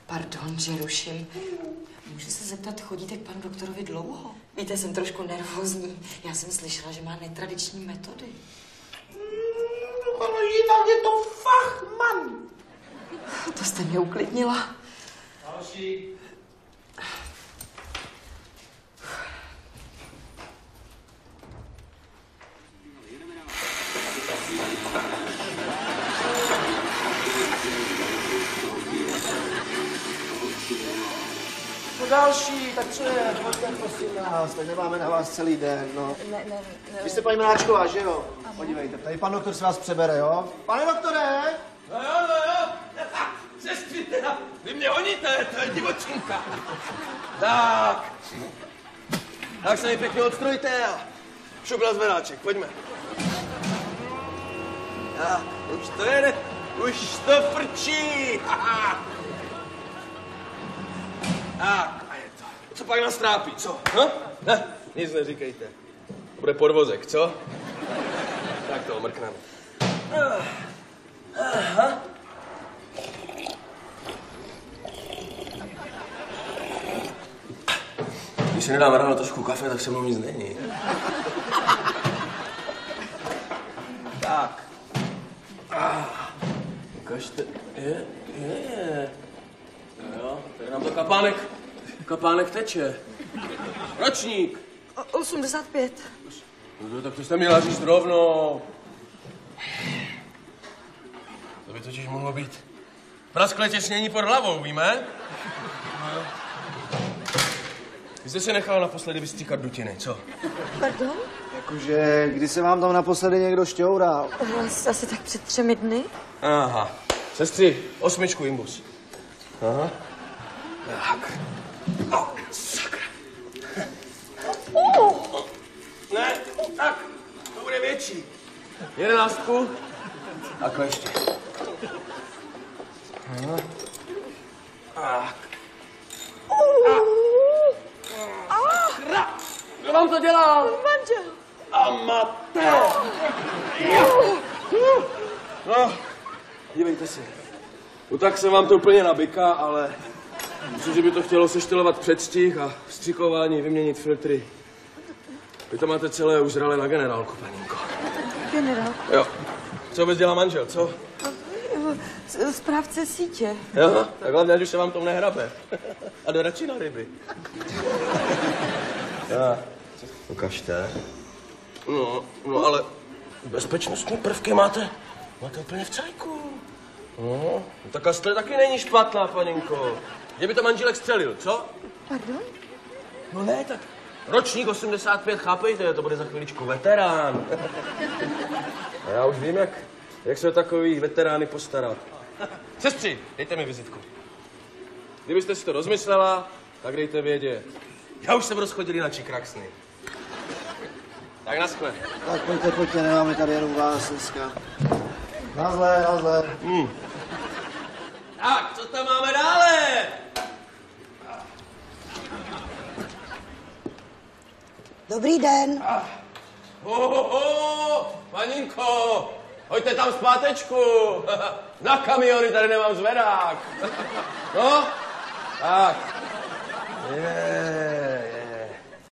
Pardon, že ruším. Můžu se zeptat, chodíte k panu doktorovi dlouho? Víte, jsem trošku nervózní. Já jsem slyšela, že má netradiční metody. Ale jinak je to fachman. To jste mě uklidnila. Další. Další, tak co je? Pojďte, prosím nás, tak nemáme na vás celý den, no. Ne. Vy jste paní Miláčková, že jo? Aha. Podívejte, tady pan doktor si vás přebere, jo? Pane doktore! No jo. Sestry, teda, vy mě honíte, to je divočinka. Tak se mi pěkně odstrojte a šup na zvedáček, pojďme. Tak, už to jede, už to frčí. Tak, a je to. Co pak nás trápí, co? Ne, nic neříkejte. Bude podvozek, co? Tak to omrkneme. Aha. Když si nedám ráno trošku kafe, tak se mnou nic není. Tak. Ukažte. Je. Jo, tady nám to kapánek teče. Ročník. 85. No, tak to jste měla říct rovnou. To by totiž mohlo být prasklé těsnění pod hlavou, víme? No. Vy jste se nechal naposledy vystříkat dutiny, co? Pardon? Jakože, kdy se vám tam naposledy někdo šťoural? Asi tak před 3 dny. Aha. Sestry, 8 imbus. Aha. Tak. Sakra. Ne, tak, to bude větší. 11. A ještě. Tak. Kdo vám to dělal? Manžel. Amatér. No, dívejte si. No tak se vám to úplně nabyká, ale myslím, že by to chtělo seštelovat předstih a vstřikování, vyměnit filtry. Vy to máte celé už zralé na generálku, paninko. Generál? Jo. Co vůbec dělá manžel, co? Správce sítě. Jo, tak hlavně, ať už se vám to nehrabe. A jde radši na ryby. Ukažte. No, ale bezpečnostní prvky máte úplně v cajku. No, tak Astle taky není špatná, paninko. Kde by to manželek střelil, co? Pardon? No ne, tak ročník 85, chápejte, to bude za chviličku veterán. A já už vím, jak se o takový veterány postarat. Sestři, dejte mi vizitku. Kdybyste si to rozmyslela, tak dejte vědět. Já už jsem rozchodilý na čikraxny. Tak naschle. Tak pojďte, nemáme tady jenom vás dneska. Nazdar. Tak, co tam máme dále? Dobrý den. Paninko, hoďte tam zpátečku. Na kamiony tady nemám zvedák. No, tak.